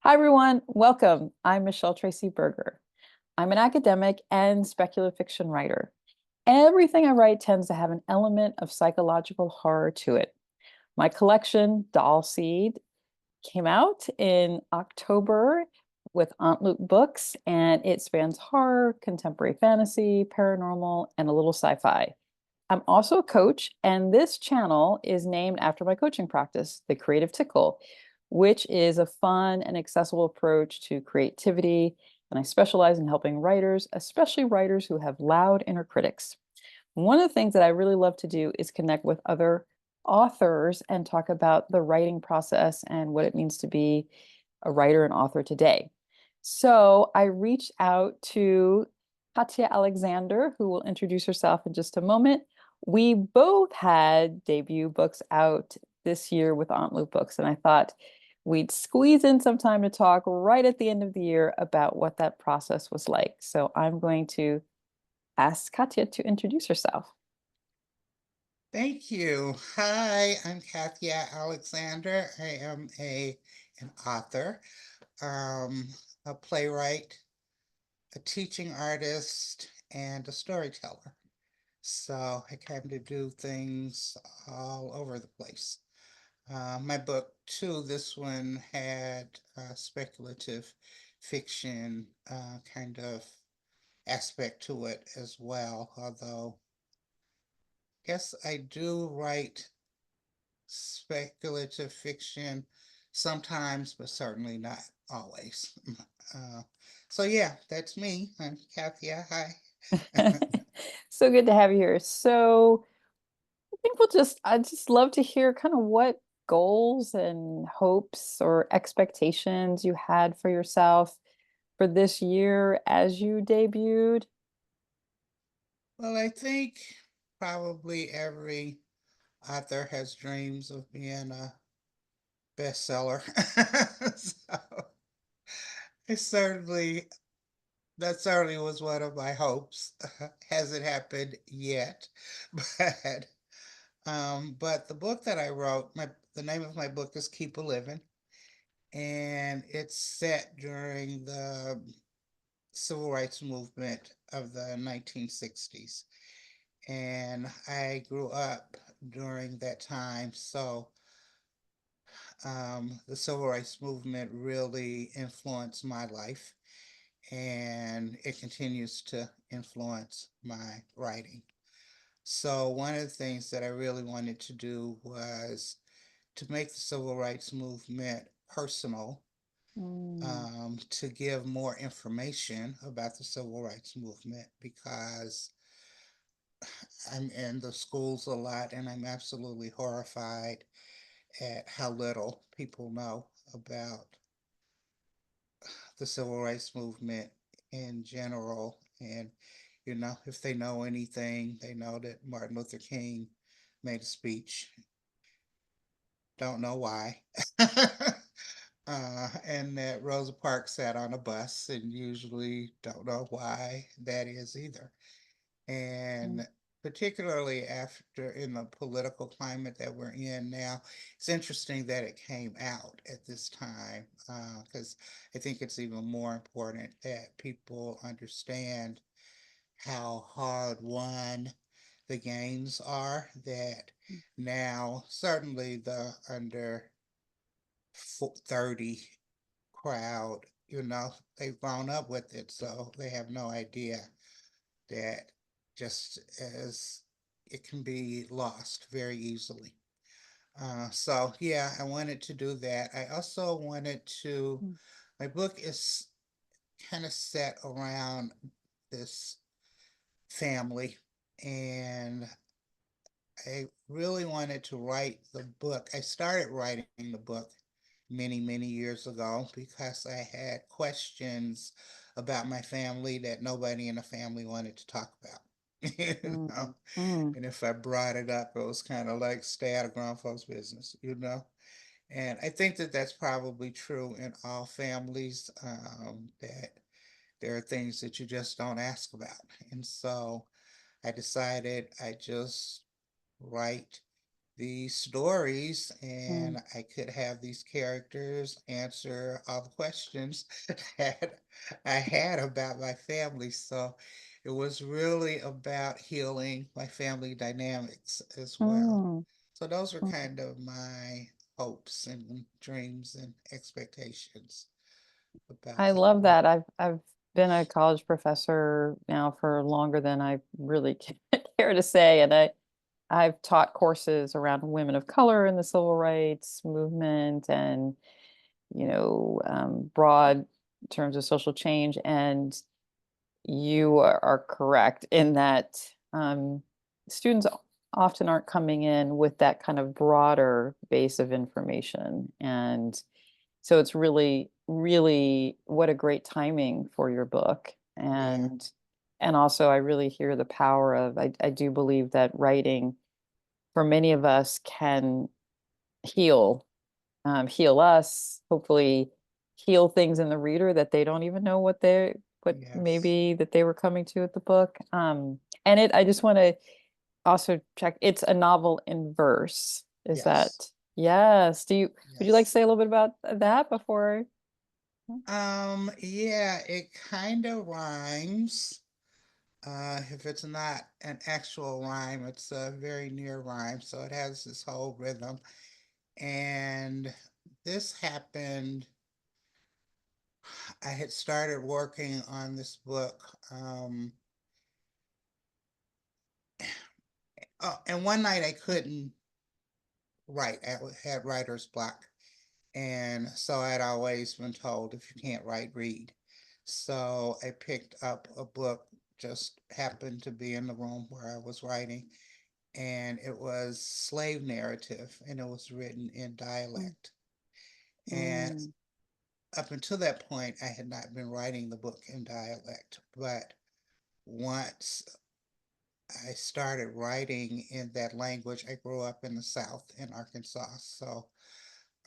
Hi, everyone. Welcome. I'm Michele Tracy Berger. I'm an academic and speculative fiction writer. Everything I write tends to have an element of psychological horror to it. My collection, Doll Seed, came out in October with Aunt Lute Books, and it spans horror, contemporary fantasy, paranormal, and a little sci-fi. I'm also a coach, and this channel is named after my coaching practice, The Creative Tickle, which is a fun and accessible approach to creativity. And I specialize in helping writers, especially writers who have loud inner critics. One of the things that I really love to do is connect with other authors and talk about the writing process and what it means to be a writer and author today. So I reached out to Kathya Alexander, who will introduce herself in just a moment. We both had debut books out this year with Aunt Lute Books, and I thought we'd squeeze in some time to talk right at the end of the year about what that process was like. So I'm going to ask Kathya to introduce herself. Thank you. Hi, I'm Kathya Alexander. I am an author, um, a playwright, a teaching artist, and a storyteller. So I kind of do things all over the place. My book, too, this one had speculative fiction kind of aspect to it as well, although I guess I do write speculative fiction sometimes, but certainly not always. Uh, so yeah, that's me. I'm Kathya. Hi. So good to have you here. So I think I'd just love to hear kind of what goals and hopes or expectations you had for yourself for this year as you debuted. Well, I think probably every author has dreams of being a bestseller. So it certainly that certainly was one of my hopes. Hasn't happened yet, but but the book that I wrote, the name of my book is Keep a Living, and it's set during the civil rights movement of the 1960s. And I grew up during that time, so the civil rights movement really influenced my life, and it continues to influence my writing. So, one of the things that I really wanted to do was to make the civil rights movement personal, Mm, to give more information about the civil rights movement because I'm in the schools a lot and I'm absolutely horrified at how little people know about the civil rights movement in general. And, if they know anything, they know that Martin Luther King made a speech. Don't know why. And that Rosa Parks sat on a bus, and usually don't know why that is either. mm, And particularly after in the political climate that we're in now, it's interesting that it came out at this time because I think it's even more important that people understand how hard won the gains are. That now, certainly the under 30 crowd, they've grown up with it, so they have no idea that just as it can be lost very easily. So yeah, I wanted to do that. I also wanted to, mm, my book is kind of set around this family, and I really wanted to write the book. I started writing the book many, many years ago because I had questions about my family that nobody in the family wanted to talk about. you mm, know, mm, and if I brought it up, it was kind of like stay out of grown folks' business. And I think that that's probably true in all families, that there are things that you just don't ask about. And so I decided I just write the stories, Mm, and I could have these characters answer all the questions that I had about my family. So it was really about healing my family dynamics as well. mm, So those were mm. kind of my hopes and dreams and expectations about I that love book. that. I've been a college professor now for longer than I really care to say, and I've taught courses around women of color in the civil rights movement and, broad terms of social change. And you are correct in that students often aren't coming in with that kind of broader base of information. And so it's really, really what a great timing for your book. Yeah, And also I really hear the power of I do believe that writing for many of us can heal, heal us, hopefully heal things in the reader that they don't even know what yes, maybe that they were coming to with the book. And I just want to also check, it's a novel in verse. Is yes, that, yes. Would you like to yes. say a little bit about that before? Yeah, it kind of rhymes. If it's not an actual rhyme, it's a very near rhyme, so it has this whole rhythm. And this happened, I had started working on this book. Oh, and one night I couldn't write. I had writer's block. And so I'd always been told if you can't write, read. So I picked up a book, just happened to be in the room where I was writing, and it was slave narrative, and it was written in Mm, dialect. And mm, up until that point, I had not been writing the book in dialect, but once I started writing in that language, I grew up in the South in Arkansas, so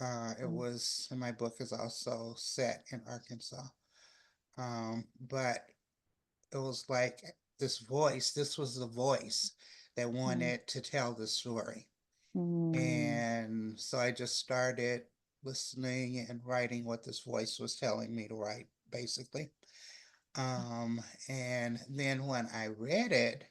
it mm, was, and my book is also set in Arkansas. But it was like this was the voice that mm, wanted to tell the story. mm, And so I just started listening and writing what this voice was telling me to write, basically. And then when I read it,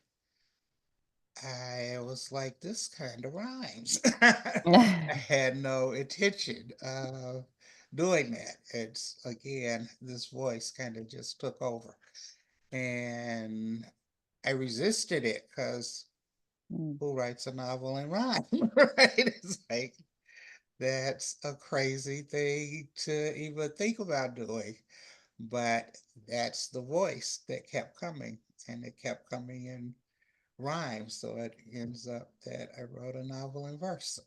I was like, this kind of rhymes. I mm. had no intention of doing that. It's again, this voice kind of just took over. And I resisted it because Mm. who writes a novel in rhyme, right? It's like, that's a crazy thing to even think about doing. But that's the voice that kept coming, and it kept coming in rhyme. So it ends up that I wrote a novel in verse.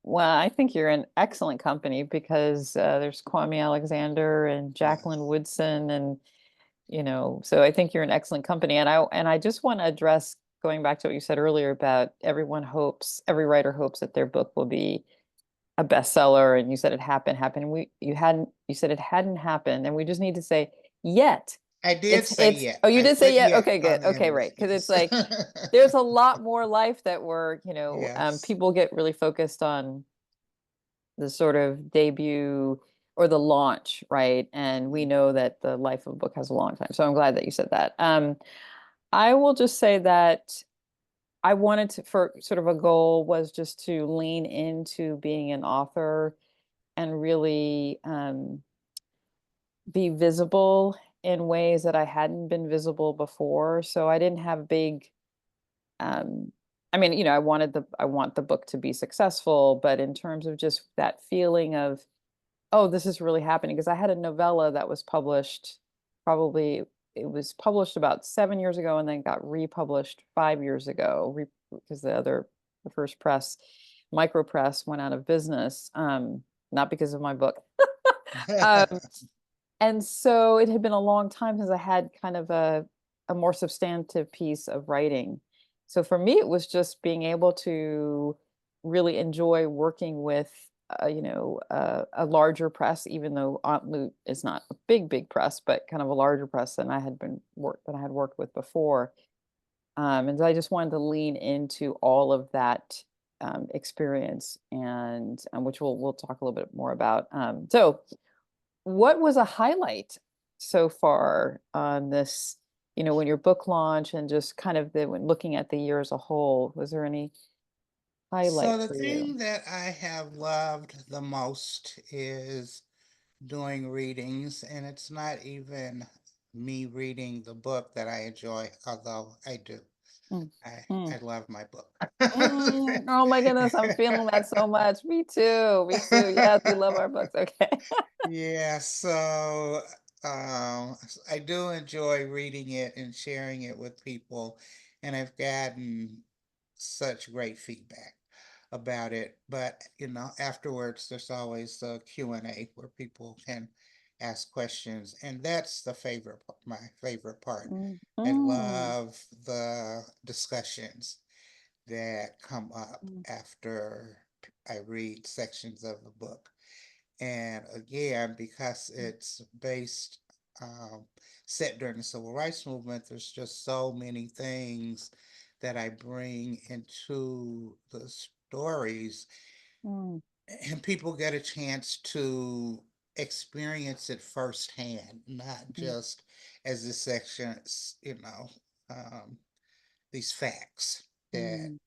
Well, I think you're in excellent company because there's Kwame Alexander and Jacqueline Yes. Woodson, and so I think you're in excellent company. And I just want to address going back to what you said earlier about every writer hopes that their book will be a bestseller, and you said it happened. You said it hadn't happened, and we just need to say yet. I did It's say it's yet. Oh, you I did say put yet. yet Okay, on good. the end Okay, of it. right. Because it's Yes. like there's a lot more life that Yes. people get really focused on the sort of debut or the launch, right? And we know that the life of a book has a long time. So I'm glad that you said that. I will just say that I wanted to, for sort of a goal was just to lean into being an author and really be visible in ways that I hadn't been visible before. So I didn't have big, um, I mean, I want the book to be successful, but in terms of just that feeling of, oh, this is really happening, because I had a novella that was published probably, it was published about 7 years ago and then got republished 5 years ago because the first press, micro press, went out of business, not because of my book. Um, and so it had been a long time since I had kind of a more substantive piece of writing. So for me, it was just being able to really enjoy working with, a larger press, even though Aunt Lute is not a big, big press, but kind of a larger press than I had worked with before. And I just wanted to lean into all of that experience, and which we'll talk a little bit more about. So what was a highlight so far on this, when your book launch and just kind of when looking at the year as a whole, was there any highlight So the for you? thing that I have loved the most is doing readings, and it's not even me reading the book that I enjoy, although I do. Mm, I mm, I love my book. Oh my goodness, I'm feeling that so much. Me too. Me too. Yes, we love our books. Okay. Yeah, so I do enjoy reading it and sharing it with people, and I've gotten such great feedback about it. But afterwards, there's always the Q&A where people can ask questions, and that's my favorite part. Mm, I mm, love the discussions that come up mm, after I read sections of the book. And again, because mm, it's based, um, set during the civil rights movement, there's just so many things that I bring into the stories, mm, and people get a chance to experience it firsthand, not mm, just as this section, um, these facts that mm,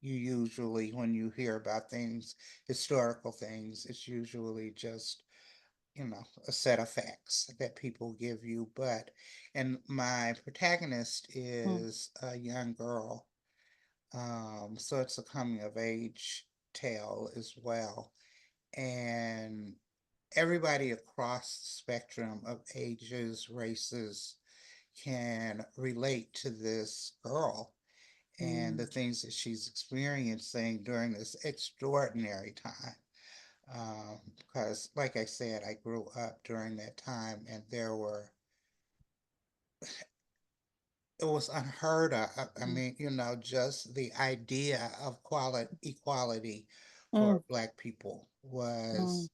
you usually, when you hear about things, historical things, it's usually just a set of facts that people give you. And my protagonist mm, is a young girl. So it's a coming of age tale as well. And everybody across the spectrum of ages, races can relate to this girl and the mm, things that she's experiencing during this extraordinary time. Because, like I said, I grew up during that time, and it was unheard of. I mm, mean, just the idea of equality mm, for Black people mm,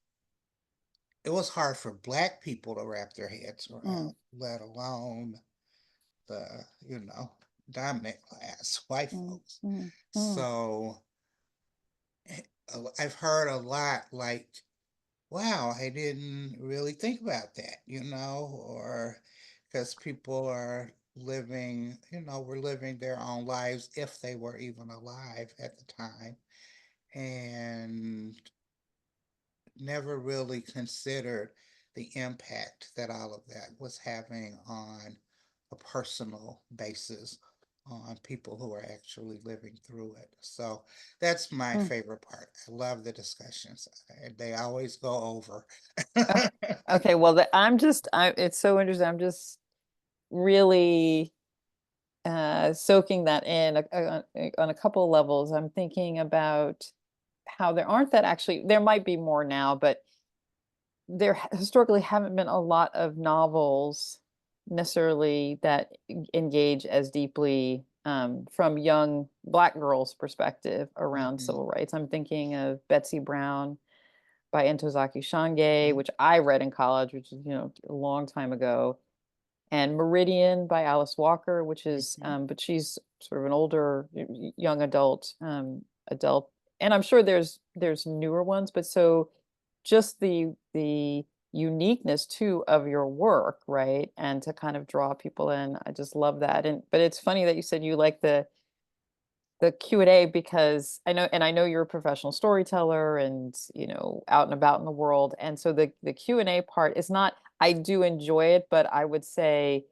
it was hard for Black people to wrap their heads mm, around, let alone the, dominant class, white mm, folks. mm, mm, So I've heard a lot like, wow, I didn't really think about that, or because people are were living their own lives if they were even alive at the time, and never really considered the impact that all of that was having on a personal basis on people who are actually living through it. So that's my mm. favorite part. I love the discussions. They always go over. Oh, okay, well, it's so interesting. I'm just really soaking that in on a couple of levels. I'm thinking about how there aren't that actually, there might be more now, but there historically haven't been a lot of novels necessarily that engage as deeply from young Black girls' perspective around Mhm, civil rights. I'm thinking of Betsy Brown by Ntozake Shange, mhm, which I read in college, which is, a long time ago, and Meridian by Alice Walker, which is, mhm, but she's sort of an older young adult, and I'm sure there's newer ones, but so just the uniqueness too of your work, right? And to kind of draw people in, I just love that. And but it's funny that you said you like the Q&A because I know you're a professional storyteller and out and about in the world. And so the Q&A part is not, I do enjoy it, but I would say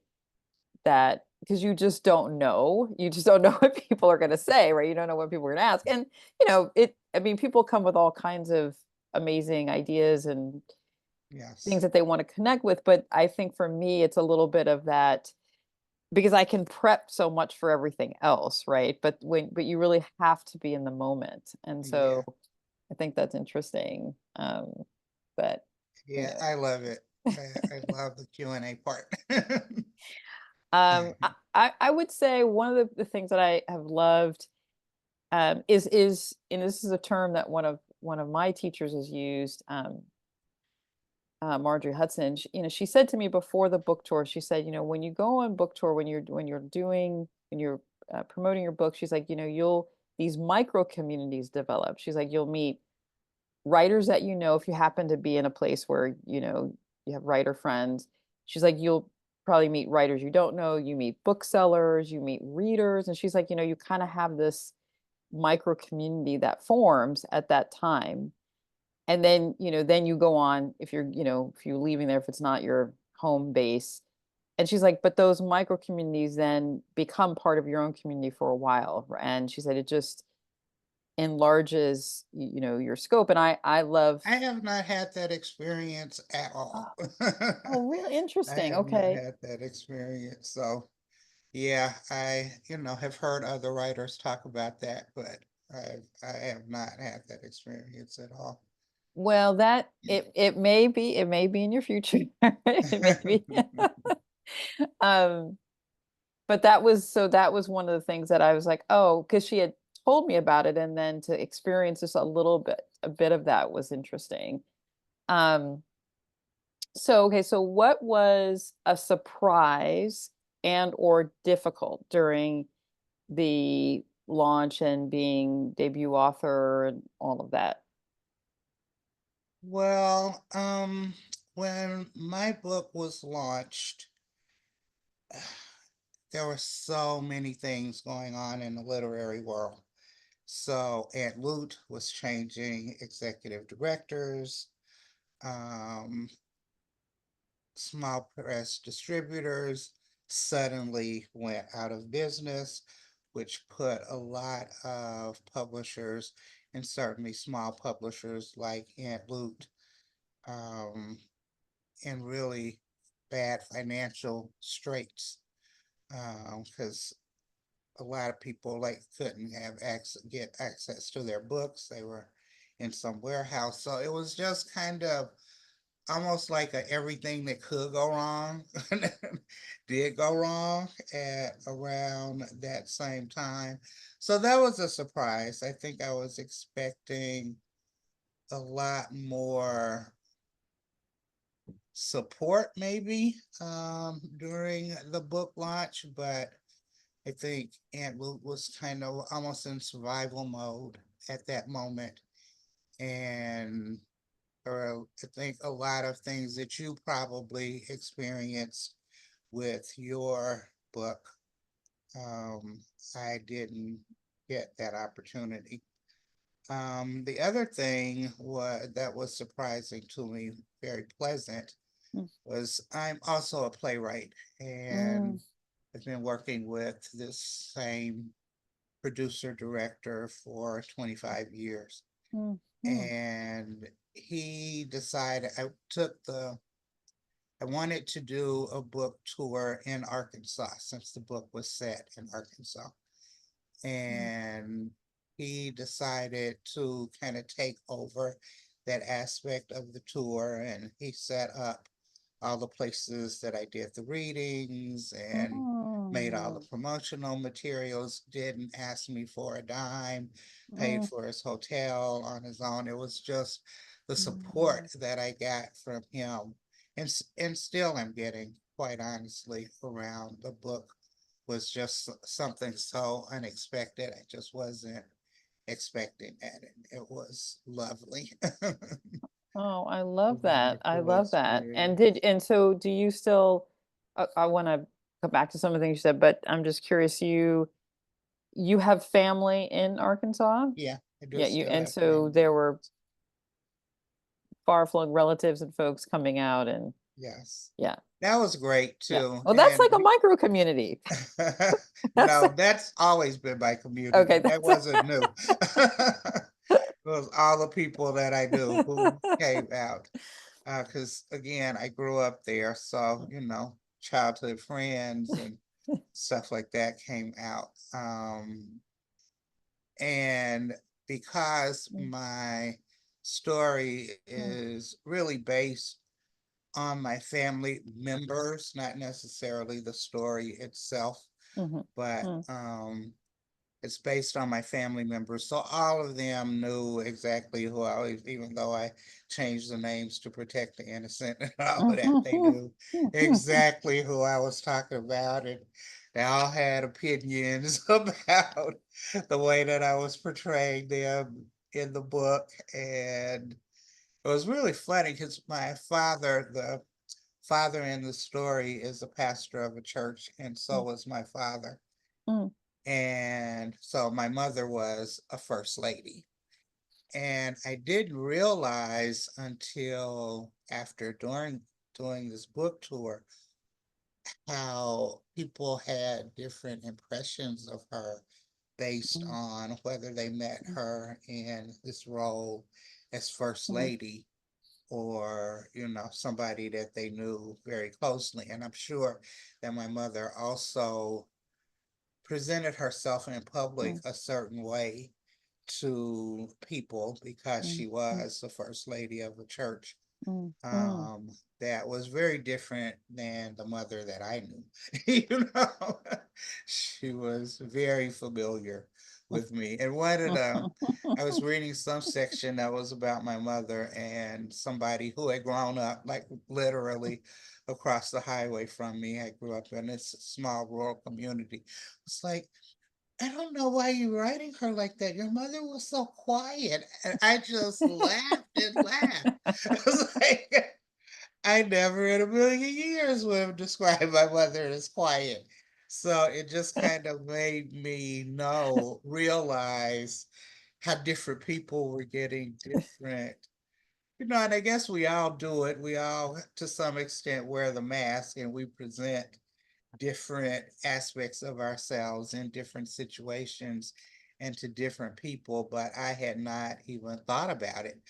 that because you just don't know what people are going to say, right? You don't know what people are going to ask. And I mean, people come with all kinds of amazing ideas and things yes, that they want to connect with, but I think for me it's a little bit of that because I can prep so much for everything else, right? But you really have to be in the moment. And so yeah, I think that's interesting. But you yeah. know, I love it. I love the Q&A part. I would say one of the things that I have loved is and this is a term that one of my teachers has used, Marjorie Hudson. She said to me before the book tour, she said, when you go on book tour, when you're promoting your book, she's like, these micro communities develop. She's like, you'll meet writers that you know if you happen to be in a place where, you have writer friends. She's like, you'll probably meet writers you don't know, you meet booksellers, you meet readers. And she's like, you kind of have this micro community that forms at that time. And then you go on if if you're leaving there, if it's not your home base. And she's like, but those micro communities then become part of your own community for a while. And she said it just enlarges, your scope. And I love, I have not had that experience at oh, all. oh, really I interesting. have not Okay. had that experience. So yeah, I, have heard other writers talk about that, but I have not had that experience at all. Well, that it may be in your future. It may be. Um, but that was one of the things that I was like, oh, because she had told me about it, and then to experience just a bit of that was interesting. Um, so okay, so what was a surprise and or difficult during the launch and being debut author and all of that? Well, when my book was launched, there were so many things going on in the literary world. So Aunt Lute was changing executive directors. Um, Small press distributors suddenly went out of business, which put a lot of publishers, and certainly small publishers like Aunt Lute, um, in really bad financial straits, because a lot of people like couldn't get access to their books. They were in some warehouse, so it was just kind of almost like everything that could go wrong did go wrong at around that same time. So that was a surprise. I think I was expecting a lot more support maybe, during the book launch, but I think Aunt Luke was kind of almost in survival mode at that moment. And or I think a lot of things that you probably experienced with your book. Um, I didn't get that opportunity. The other thing that was surprising to me, very pleasant, Mm, was I'm also a playwright, mm, and I've been working with this same producer director for 25 years. mm, mm, And he decided I wanted to do a book tour in Arkansas since the book was set in Arkansas. mm, And he decided to kind of take over that aspect of the tour, and he set up all the places that I did the readings and made all the mm, promotional materials, didn't ask me for a dime, paid mm, for his hotel on his own. It was just the mm. support that I got from him, and still I'm getting, quite honestly, around the book was just something so unexpected. I just wasn't expecting that. And it was lovely. It Oh, I was love a that. I wonderful love that. experience. And so do you still, I want to come back to some of the things you said, but I'm just curious, you have family in Arkansas? Yeah, I do Yeah, you, still and have so family. there were far-flung relatives and folks coming out and Yes. yeah, That was great yeah. too. Well, that's And like a micro community. That's no, that's always been my okay, community. That that's wasn't new. It was all the people that I knew who came out. Because again, I grew up there, so childhood friends and stuff like that came out. And because Mm, my story mm, is really based on my family members, not necessarily the story itself, mhm, but mm, it's based on my family members. So all of them knew exactly who I was, even though I changed the names to protect the innocent and all of that. They mhm, knew mhm, exactly who I was talking about. And They all had opinions about the way that I was portraying them in the book. And it was really funny because my father, the father in the story, is a pastor of a church, and so Mm, was my father. mm, And so my mother was a first lady. And I didn't realize until after doing this book tour how people had different impressions of her based mm, on whether they met her in this role as first mm, lady or somebody that they knew very closely. And I'm sure that my mother also presented herself in public mm, a certain way to people because mm, she mm, was the first lady of the church. mm, mm. um, that was very different than the mother that I knew. She was very familiar with me. And I was reading some section that was about my mother and somebody who had grown up, like literally across the highway from me. I grew up in this small rural community. It's like, I don't know why you're writing her like that. Your mother was so quiet. And I just laughed and laughed. I was like, I never in a million years would have described my mother as quiet. So it just kind of made me realize how different people were getting different. And I guess we all do it. We all, to some extent, wear the mask and we present different aspects of ourselves in different situations and to different people, but I had not even thought about it.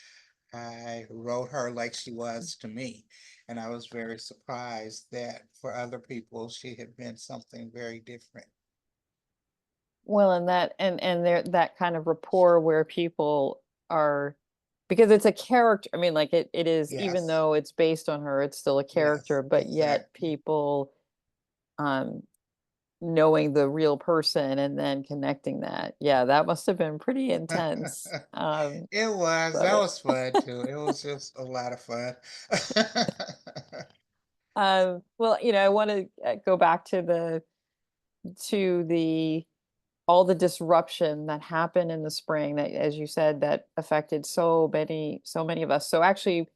I wrote her like she was to me, and I was very surprised that for other people she had been something very different. Well, and there that kind of rapport where people are, because it's a character. I mean, like it is, even Yes, though it's based on her, it's still a yes, character, but yet exactly. people um knowing the real person and then connecting that. Yeah, that must have been pretty intense. It was, Love that it. was fun too. It was just a lot of fun. Well, I want to go back to the all the disruption that happened in the spring that, as you said, that affected so many of us. So actually,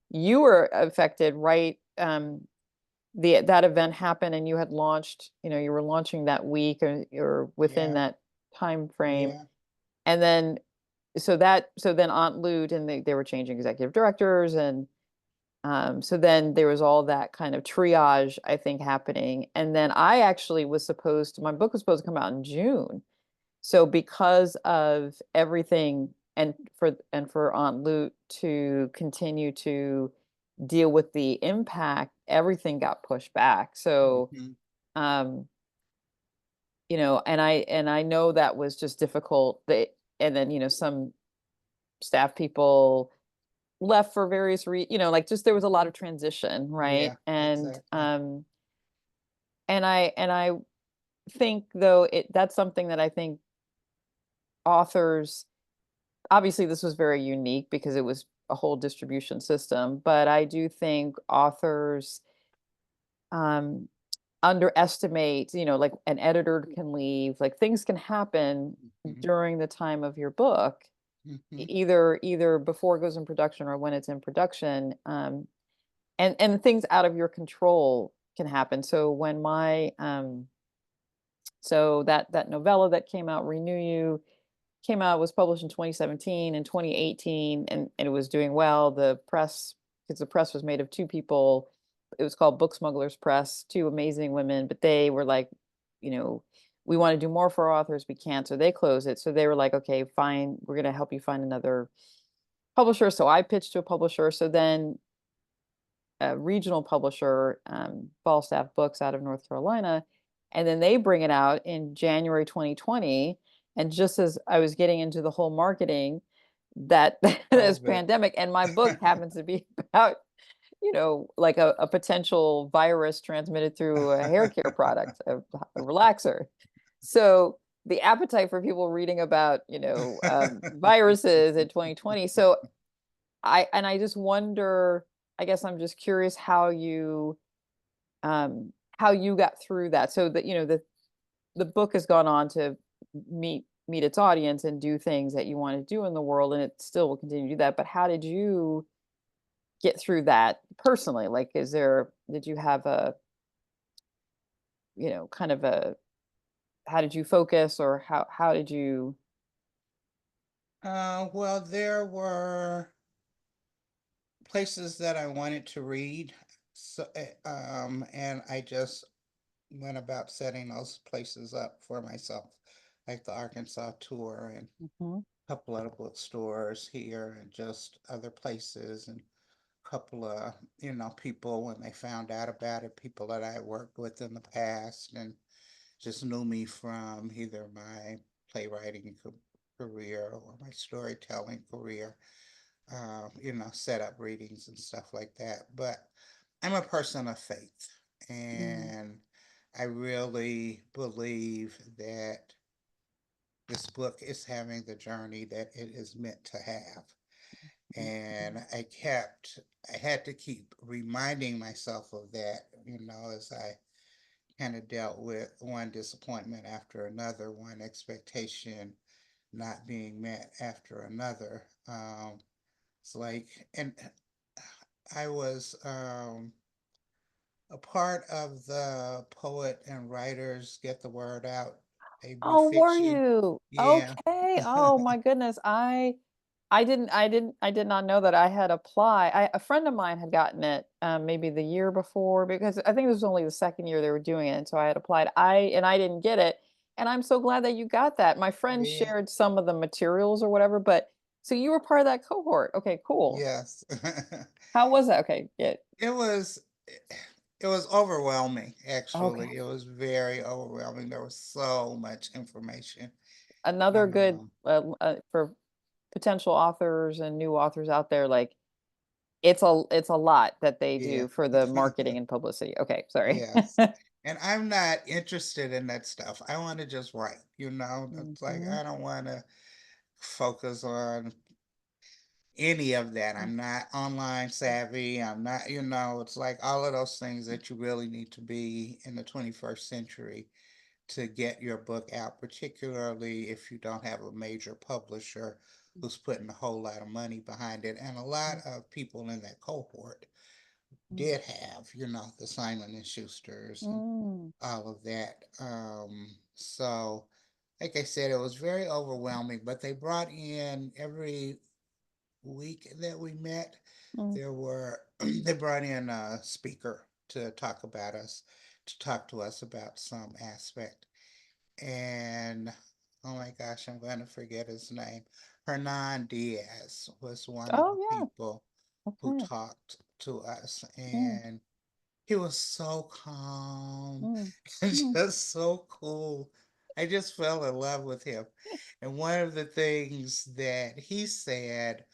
you were affected, right? That event happened, and you had launched. You were launching that week, or within Yeah, that time frame, yeah. and then so then Aunt Lute, and they were changing executive directors, and so then there was all that kind of triage, I think, happening. And then I actually my book was supposed to come out in June. So because of everything, and for Aunt Lute to continue to deal with the impact, everything got pushed back. So, Mhm. um, and I know that was just difficult. And then, some staff people left for various like, just there was a lot of transition, right? Yeah, And exactly. I think, though, that's something that I think authors, obviously this was very unique because it was a whole distribution system, but I do think authors um underestimate, like an editor can leave, like things can happen Mhm. during the time of your book, Mhm. either before it goes in production or when it's in production. And things out of your control can happen. So when my so that novella that came out, Renew You, came out, was published in 2017. In 2018, and it was doing well. The press, because the press was made of two people, it was called Book Smugglers Press, two amazing women, but they were like, you know we want to do more for authors, we can't, so they closed it. So they were like, okay, fine, we're going to help you find another publisher. So I pitched to a publisher. So then a regional publisher, Falstaff Books out of North Carolina, and then they bring it out in January 2020. And just as I was getting into the whole marketing, that this COVID. pandemic, and my book happens to be about, like a potential virus transmitted through a hair care product, a relaxer. So the appetite for people reading about, viruses in 2020. So I just wonder, I guess I'm just curious how you got through that. So that, the book has gone on to meet its audience and do things that you want to do in the world, and it still will continue to do that. But how did you get through that personally? Like, did you have a, kind of a, how did you focus, or how did you? Well, there were places that I wanted to read, so and I just went about setting those places up for myself, like the Arkansas tour and Mhm, a couple other bookstores here and just other places and a couple of, people when they found out about it, people that I worked with in the past and just knew me from either my playwriting career or my storytelling career, set up readings and stuff like that. But I'm a person of faith, mm, and I really believe that this book is having the journey that it is meant to have. mm, And I had to keep reminding myself of that, as I kind of dealt with one disappointment after another, one expectation not being met after another. It's like, and I was a part of the Poet and Writers Get the Word Out debut Oh, were fiction. you? Yeah. Okay. Oh my goodness. I did not know that I had applied. A friend of mine had gotten it maybe the year before, because I think this was only the second year they were doing it. And so I had applied. I didn't get it. And I'm so glad that you got that. My friend Yeah. shared some of the materials or whatever, but so you were part of that cohort. Okay, cool. Yes. How was that? Okay, yeah. It was it was overwhelming, Okay. actually. It was very overwhelming. There was so much information. Another good Um, for potential authors and new authors out there, like it's a lot that they yeah. do for the marketing and publicity. Okay, sorry. Yes. And I'm not interested in that stuff. I want to just write, It's like Mhm, I don't want to focus on any of that. I'm not online savvy. I'm not, it's like all of those things that you really need to be in the 21st century to get your book out, particularly if you don't have a major publisher who's putting a whole lot of money behind it. And a lot of people in that cohort did have, the Simon and Schusters and mm, all of that. So, like I said, it was very overwhelming, but they brought in every week that we met, mm, there were they brought in a speaker to talk to us about some aspect. And oh my gosh, I'm going to forget his name. Hernan Diaz was one of the oh people yeah, who okay. talked to us, Mm, and he was so calm mm, and mm, just so cool. I just fell in love with him. And one of the things that he said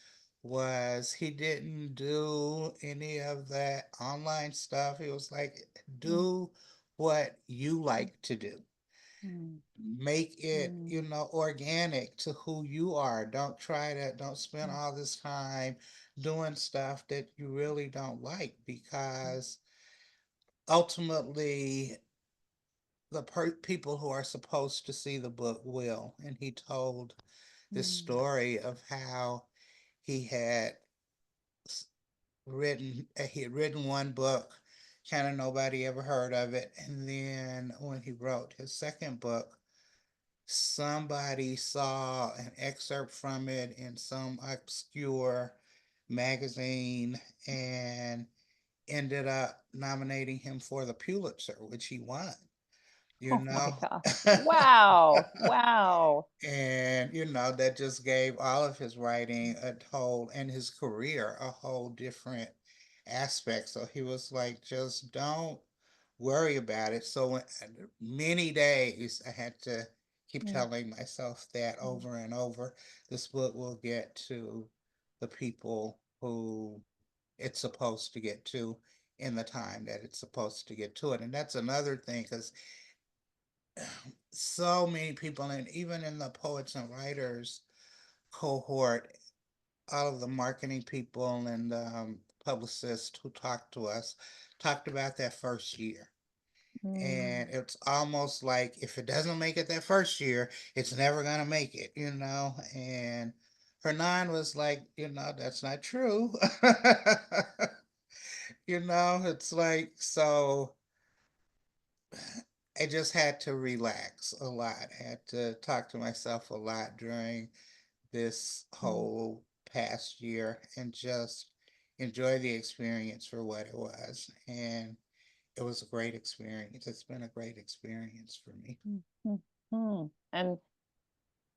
was he didn't do any of that online stuff. He was like, mm, do what you like to do. mm, Make it, mm, organic to who you are. Don't spend all this time doing stuff that you really don't like, because ultimately the people who are supposed to see the book will. And he told this mm, story of how he had he had written one book, kind of nobody ever heard of it, and then when he wrote his second book, somebody saw an excerpt from it in some obscure magazine and ended up nominating him for the Pulitzer, which he won, you oh my know. gosh. Wow. Wow. And that just gave all of his writing a whole, and his career a whole different aspect. So he was like, just don't worry about it. So many days I had to keep Mm, telling myself that mm, over and over. This book will get to the people who it's supposed to get to in the time that it's supposed to get to it. And that's another thing, because so many people, and even in the poets and writers cohort, all of the marketing people and publicists who talked to us talked about that first year. And Mm, it's almost like if it doesn't make it that first year, it's never gonna make it, you know. And her nine was like, you know, that's not true. You know, it's like so I just had to relax a lot. Had to talk to myself a lot during this mm, whole past year and just enjoy the experience for what it was. And it was a great experience. It's been a great experience for me. mm, mm, mm. And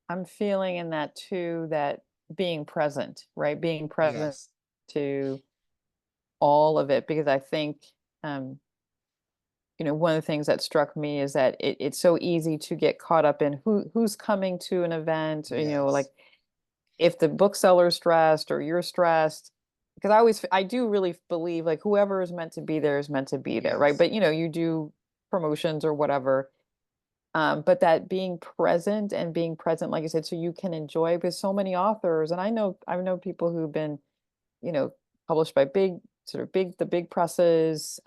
I'm feeling in that too, that being present, right? Being present Yes. to all of it, because I think, um, one of the things that struck me is that it's so easy to get caught up in who's coming to an event, or, like Yes. if the bookseller's stressed or you're stressed. Because I do really believe like whoever is meant to be there is meant to be there, right? Yes. But you do promotions or whatever. But that being present and being present, like I said, so you can enjoy, because so many authors, and I know people who've been, you know, published by the big presses,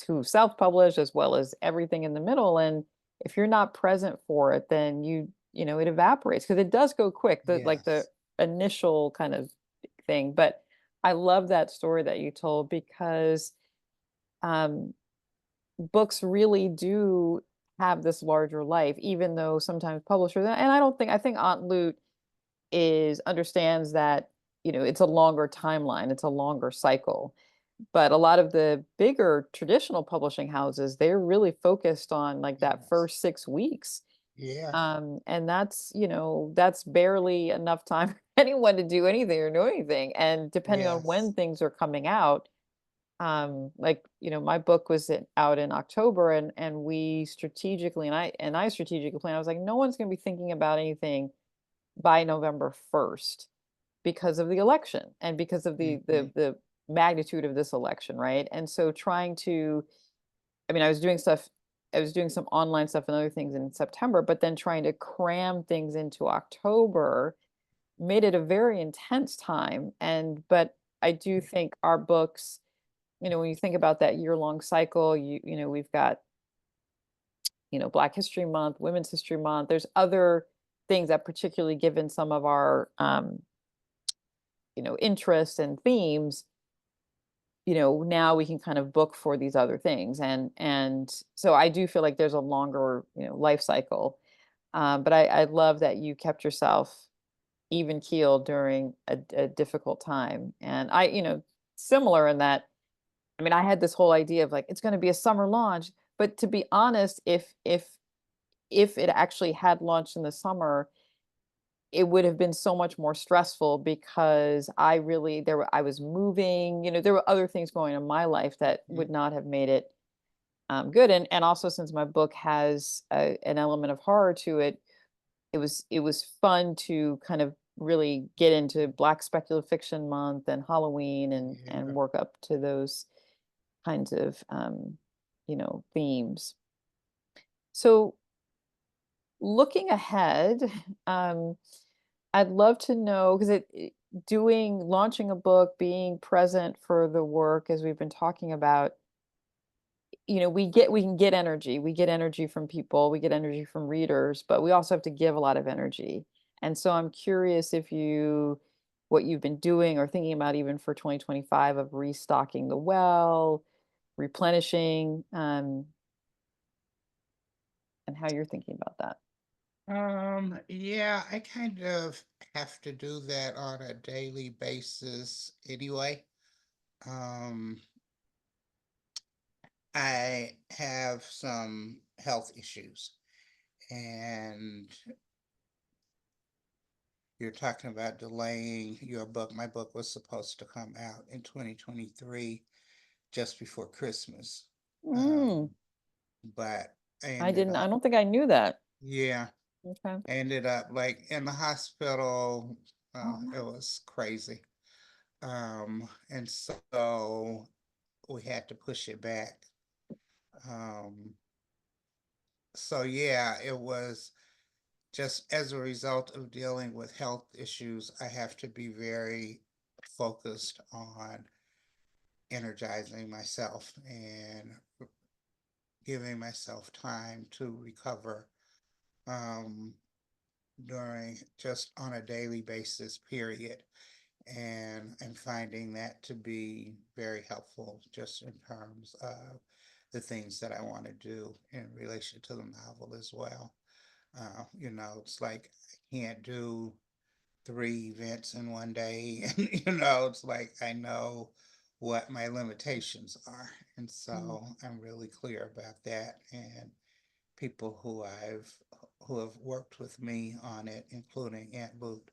who self-publish as well as everything in the middle. And if you're not present for it, then it evaporates, because it does go quick, the Yes. initial kind of thing. But I love that story that you told, because um, books really do have this larger life, even though sometimes publishers, and I think Aunt Lute is understands that, it's a longer timeline, it's a longer cycle. But a lot of the bigger traditional publishing houses, they're really focused on like that Yes. first 6 weeks. Yeah. And that's barely enough time for anyone to do anything or know anything. And depending on Yes. when things are coming out, like, my book was out in October, and we strategically, and I strategically planned, I was like, no one's going to be thinking about anything by November 1st, because of the election and because of the Hmm. the the magnitude of this election, right? And so trying to, I mean, I was doing some online stuff and other things in September, but then trying to cram things into October made it a very intense time. But I do think our books, when you think about that year-long cycle, we've got, Black History Month, Women's History Month. There's other things that, particularly given some of our interests and themes, now we can kind of book for these other things. And so I do feel like there's a longer, life cycle. But I love that you kept yourself even keeled during a difficult time. And similar in that, I mean, I had this whole idea of like, it's going to be a summer launch. But to be honest, if it actually had launched in the summer, it would have been so much more stressful, because I was moving, there were other things going on in my life that would not have made it good. And also, since my book has an element of horror to it, it was fun to kind of really get into Black Speculative Fiction Month and Halloween, and Yeah. work up to those kinds of themes. So looking ahead, um, I'd love to know, because launching a book, being present for the work, as we've been talking about, we can get energy. We get energy from people, we get energy from readers, but we also have to give a lot of energy. And so I'm curious if what you've been doing or thinking about, even for 2025, of restocking the well, replenishing, and how you're thinking about that. Yeah, I kind of have to do that on a daily basis anyway. Um, I have some health issues, and you're talking about delaying your book. My book was supposed to come out in 2023, just before Christmas. Mm, Um, but I I ended didn't. I up, don't think I knew that. yeah, Okay. I ended up like in the hospital. Oh It no. was crazy. And so we had to push it back. Um, so yeah, it was just as a result of dealing with health issues, I have to be very focused on energizing myself and giving myself time to recover um, during just on a daily basis, period. And I'm finding that to be very helpful just in terms of the things that I want to do in relation to the novel as well. It's like I can't do three events in one day. And, it's like I know what my limitations are. And Mm, so I'm really clear about that. And people who have worked with me on it, including Aunt Lute,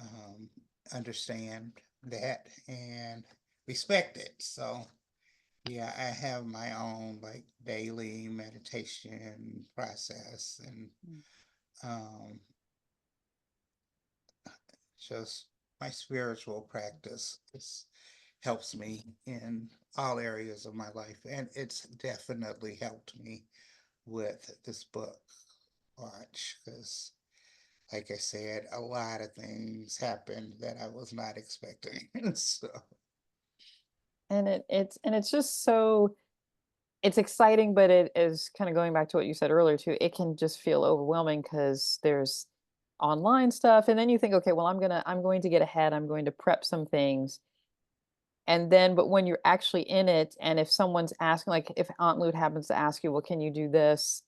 um, understand that and respect it. So yeah, I have my own like daily meditation process and mm. um, just my spiritual practice helps me in all areas of my life, and it's definitely helped me with this book launch because, like I said, a lot of things happened that I was not expecting. So, And it's just so it's exciting, but it is kind of going back to what you said earlier too. It can just feel overwhelming because there's online stuff, and then you think, okay, well, I'm going to get ahead. I'm going to prep some things, and then, but when you're actually in it, and if someone's asking, like if Aunt Lute happens to ask you, well, can you do this?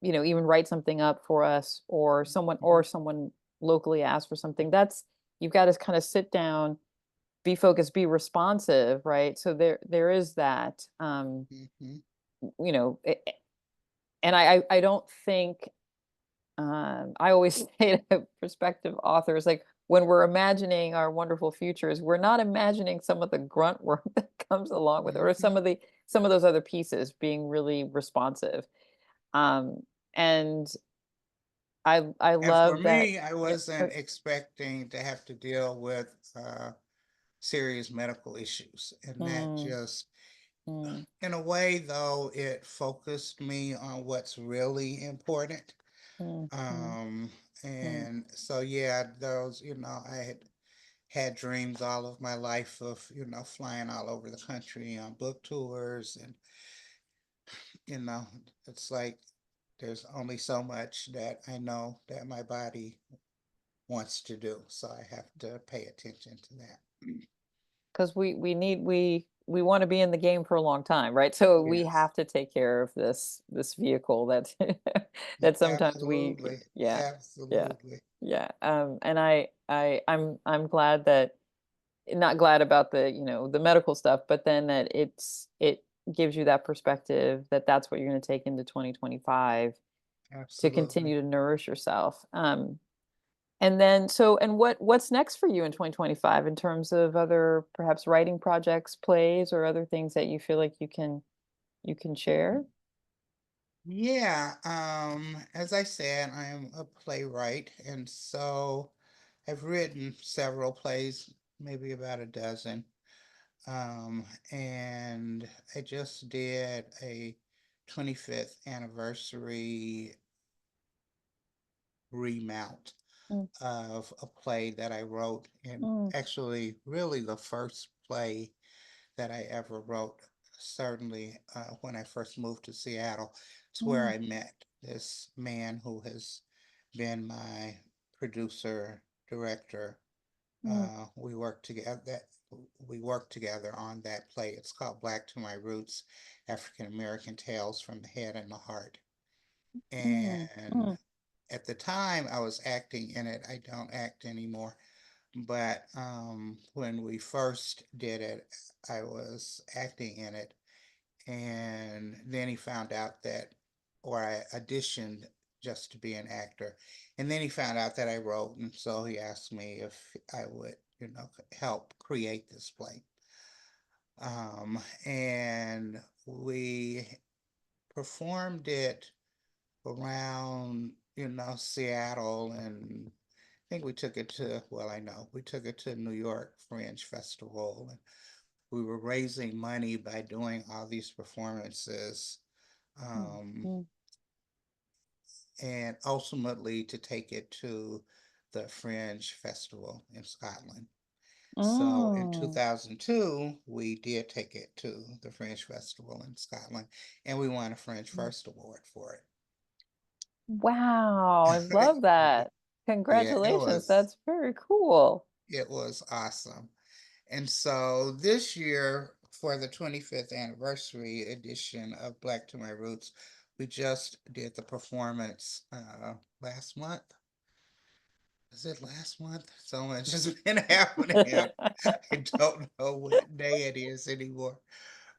Even write something up for us, or someone locally asks for something. That's you've got to kind of sit down, be focused, be responsive, right? So there is that. mhm. You know, and I don't think I always say to prospective authors, like when we're imagining our wonderful futures, we're not imagining some of the grunt work that comes along with it, or Mhm. some of those other pieces being really responsive. Um, and I And for love that. me, I Yeah. wasn't expecting to have to deal with serious medical issues. And that Mm, just, mm, in a way, though, it focused me on what's really important. mm, mm, Um, mm. and so, yeah, I had dreams all of my life of, flying all over the country on book tours. And, you know, it's like there's only so much that I know that my body wants to do. So I have to pay attention to that. Because we want to be in the game for a long time, right? So we Yes, have to take care of this vehicle that that sometimes we absolutely. yeah, yeah, Absolutely. yeah. And I'm glad that not glad about the medical stuff, but then that it gives you that perspective that that's what you're going to take into 2025 to Absolutely. continue to nourish yourself. And then and what's next for you in 2025 in terms of other perhaps writing projects, plays, or other things that you feel like you can share? Yeah, as I said, I am a playwright, and so I've written several plays, maybe about a dozen. And I just did a 25th anniversary remount Mm, of a play that I wrote, and mm, actually, really the first play that I ever wrote, certainly when I first moved to Seattle. It's where mm, I met this man who has been my producer, director. mm, We worked together on that play. It's called Black to My Roots, African American Tales from the Head and the Heart. mm, And mm. at the time I was acting in it. I don't act anymore. But when we first did it, I was acting in it. And then he found out that, or I auditioned just to be an actor. And then he found out that I wrote. And so he asked me if I would, help create this play. And we performed it around, Seattle, and I think we took it to, well, I know we took it to New York Fringe Festival, and we were raising money by doing all these performances, Mm, um, mm. and ultimately to take it to the Fringe Festival in Scotland. So in Mm. 2002, we did take it to the Fringe Festival in Scotland, and we won a Fringe First Award for Wow, I love it. that. Yeah, Congratulations. That's very cool. it was awesome. And so this year, for the 25th anniversary edition of Black to My Roots, we just did the performance last month. Was it last month? So much has been happening. I don't know what day it is anymore.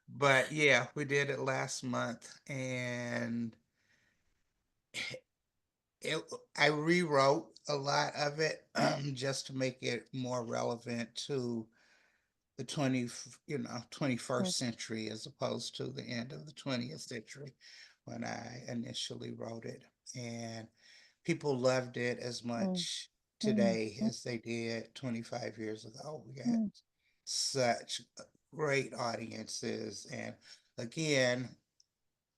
But yeah, we did it last month, and it, I rewrote a lot of it just to make it more relevant to the 21st century as opposed to the end of the 20th century when I initially wrote it. And people loved it as Mm, much mm, today mm, as they did 25 years ago. We got mm, such great audiences. And again,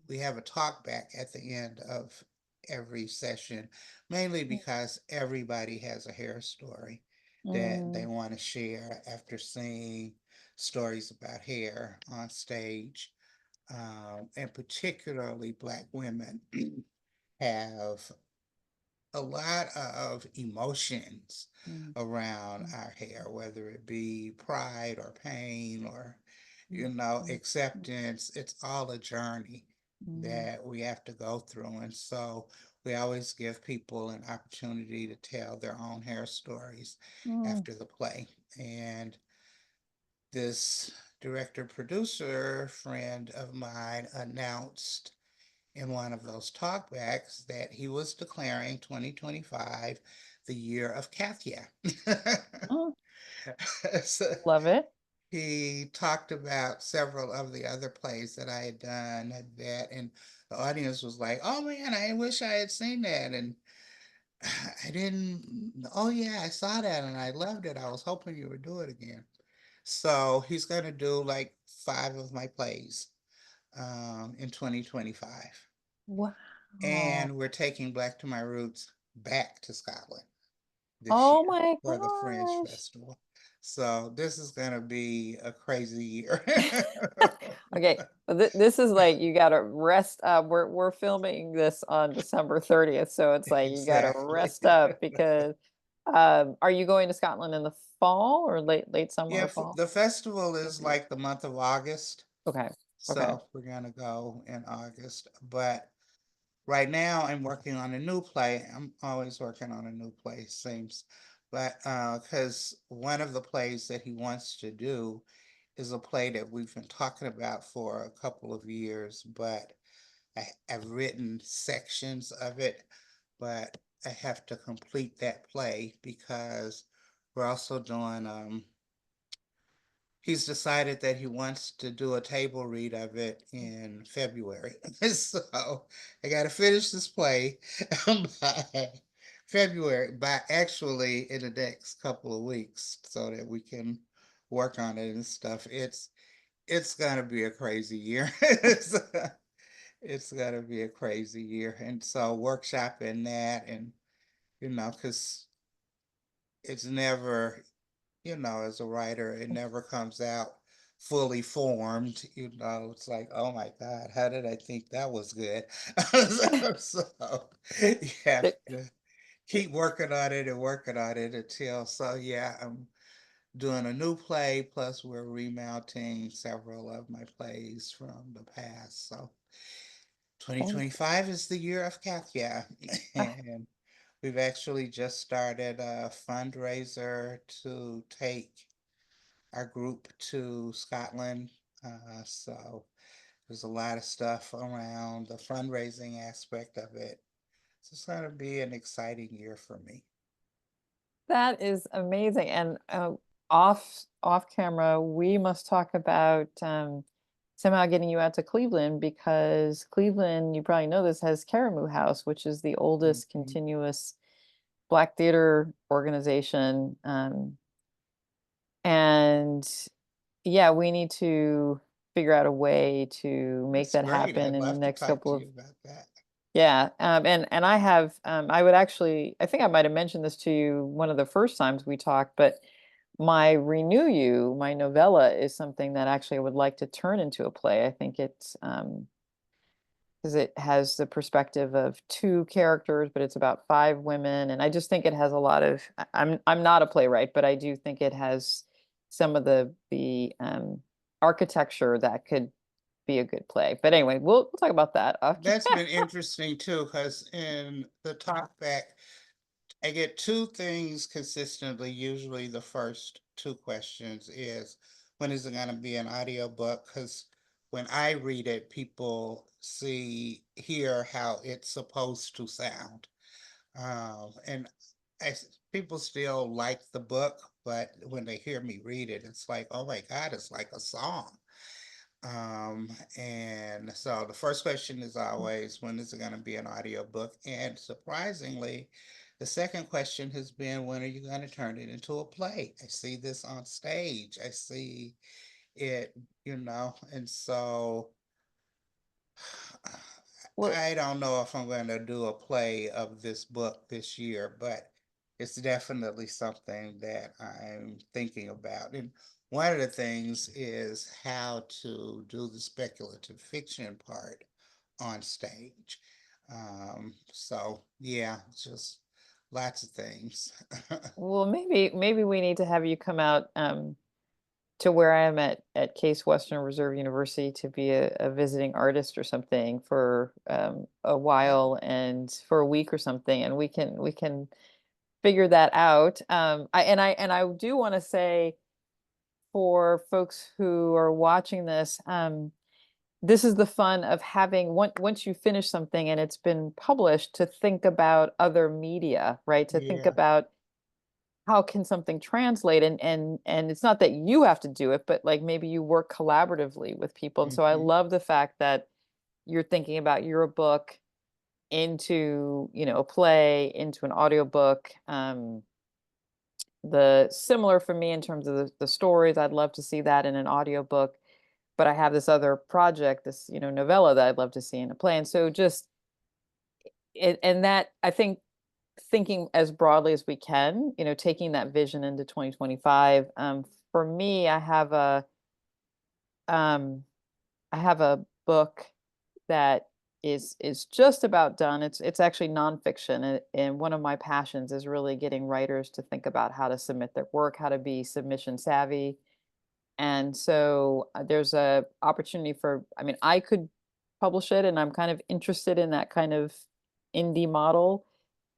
we have a talk back at the end of every session, mainly because everybody has a hair story that they mm, want to share after seeing stories about hair on stage. And particularly Black women have a lot of emotions mm, around mm, our hair, whether it be pride or pain or, mm, mm, acceptance. It's all a journey mm, that we have to go through. And so we always give people an opportunity to tell their own hair stories mm, after the play. And this director producer friend of mine announced in one of those talkbacks that he was declaring 2025 the year of Kathya. mm. So Love it. he talked about several of the other plays that I had done that, and the audience was like, "Oh man, I wish I had seen that." And I didn't, oh yeah, I saw that and I loved it. I was hoping you would do it again. So he's going to do like five of my plays in 2025. Wow. And we're taking Black to My Roots back to Scotland this Oh year my for the Fringe gosh. Festival. So this is going to be a crazy year. Okay, this is like you gotta rest up. We're filming this on December 30th, so it's like you gotta Exactly. rest up because are you going to Scotland in the fall or late summer Yeah, or fall? the festival is like the month of August. Okay. Okay. So we're going to go in August. But right now I'm working on a new play. I'm always working on a new play, seems. But because one of the plays that he wants to do is a play that we've been talking about for a couple of years, but I've written sections of it, but I have to complete that play because we're also doing he's decided that he wants to do a table read of it in February. So I got to finish this play by February, by actually in the next couple of weeks, so that we can work on it and stuff. It's gonna be a crazy year. It's gonna be a crazy year, and so workshopping that, and because it's never, as a writer, it never comes out fully formed. It's like, oh my God, how did I think that was good? So you have Th- to keep working on it and working on it until, so yeah, I'm doing a new play, plus we're remounting several of my plays from the past. So and 2025 is the year of Kathya. And we've actually just started a fundraiser to take our group to Scotland. So there's a lot of stuff around the fundraising aspect of it. So it's going to be an exciting year for me. that is amazing. And off camera, we must talk about somehow getting you out to Cleveland because Cleveland, you probably know this, has Karamu House, which is the oldest Mhm. continuous Black theater organization. And yeah, we need to figure out a way to make That's that great. happen I'd in the love to next talk couple to of you about that. yeah. And I have I would actually I think I might have mentioned this to you one of the first times we talked, but my Renew You, my novella, is something that actually I would like to turn into a play. I think it's because it has the perspective of two characters, but it's about five women, and I just think it has a lot of. I'm not a playwright, but I do think it has some of the architecture that could be a good play. But anyway, we'll talk about that. Okay. That's been interesting too, because in the talk back, I get two things consistently. Usually the first two questions is when is it going to be an audiobook? Because when I read it, people hear how it's supposed to sound. And people still like the book, but when they hear me read it, it's like, oh my God, it's like a song. And so the first question is always, when is it going to be an audiobook? And surprisingly, the second question has been, when are you going to turn it into a play? I see this on stage. I see it, and so Well, I don't know if I'm going to do a play of this book this year, but it's definitely something that I'm thinking about. And one of the things is how to do the speculative fiction part on stage. So yeah, just lots of things. well, maybe we need to have you come out to where I am at Case Western Reserve University to be a visiting artist or something for a while and for a week or something, and we can figure that out. I do want to say for folks who are watching this, this is the fun of having once you finish something and it's been published to think about other media, right? To think Yeah. about how can something translate and it's not that you have to do it, but like maybe you work collaboratively with people. And so I Hmm. love the fact that you're thinking about your book into, a play, into an audiobook. The similar for me in terms of the stories, I'd love to see that in an audiobook, but I have this other project, this, novella that I'd love to see in a play. And so just it, and that I think thinking as broadly as we can, taking that vision into 2025. For me, um, I have a book that is just about done. It's actually nonfiction, and one of my passions is really getting writers to think about how to submit their work, how to be submission savvy. And so there's a opportunity for, I mean, I could publish it, and I'm kind of interested in that kind of indie model,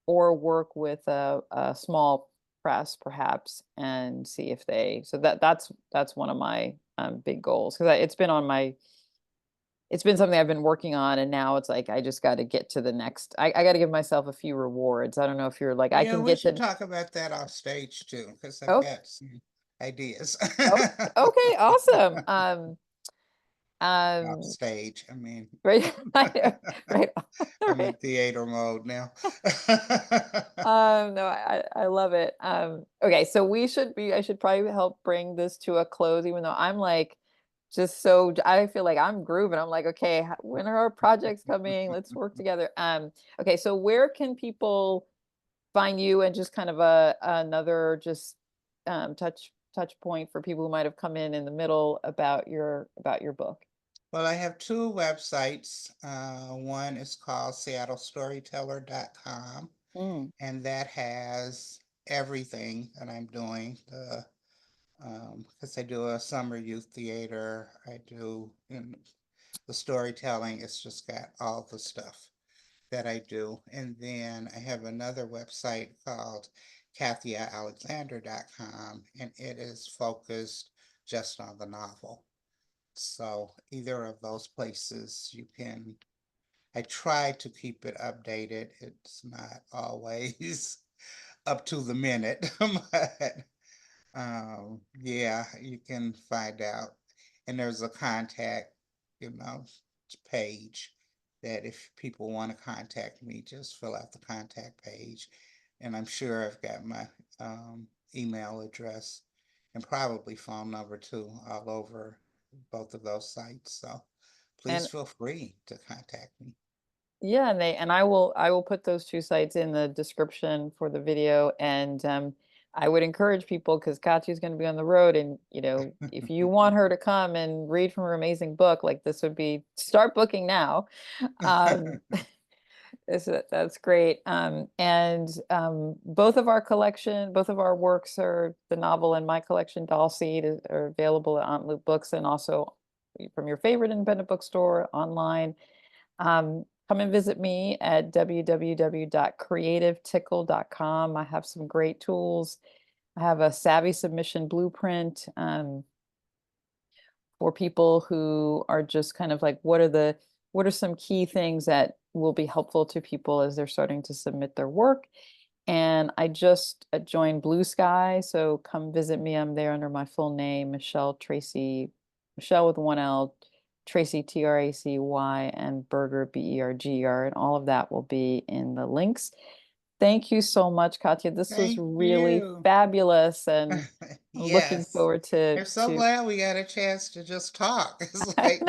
or work with a small press perhaps and see if they, so that's one of my big goals, because it's been something I've been working on, and now it's like I just got to get to the next. I got to give myself a few rewards. I don't know if you're like I Yeah, can we get should to. talk about that off stage too, because I've Oh, got some ideas. okay, awesome. Off Um, stage. I mean, right, right, I'm in right. theater mode now. No, I love it. Okay, so I should probably help bring this to a close, even though I'm like, just so, I feel like I'm grooving. I'm like, okay, when are our projects coming? Let's work together. Okay, so where can people find you, and just kind of another just touch point for people who might have come in the middle about your book? Well, I have two websites. One is called seattlestoryteller.com, Mm. and that has everything that I'm doing. Because I do a summer youth theater, I do the storytelling. It's just got all the stuff that I do. And then I have another website called KathyaAlexander.com, and it is focused just on the novel. So either of those places you can, I try to keep it updated. It's not always up to the minute, but yeah, you can find out. And there's a contact, you know, page that if people want to contact me, just fill out the contact page. And I'm sure I've got my email address and probably phone number too, all over both of those sites. So please And feel free to contact me. yeah, and I will put those two sites in the description for the video. And I would encourage people because Katya's going to be on the road, and if you want her to come and read from her amazing book, like this would be start booking now. Um, that's great. And both of our works are the novel and my collection, Doll Seed, are available at Aunt Luke Books and also from your favorite independent bookstore online. Come and visit me at www.creativetickle.com. I have some great tools. I have a savvy submission blueprint for people who are just kind of like, what are some key things that will be helpful to people as they're starting to submit their work? And I just joined Blue Sky, so come visit me. I'm there under my full name, Michele Tracy, Michele with one L, Tracy Tracy, and Berger Berger, and all of that will be in the links. Thank you so much, Kathya. This was Thank really you. fabulous, and I'm looking Yes. forward to I'm so glad we got a chance to just talk. It's like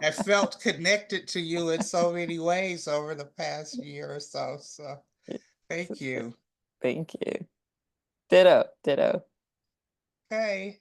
I felt connected to you in so many ways over the past year or so. So thank you. Thank you. Ditto, ditto. Okay.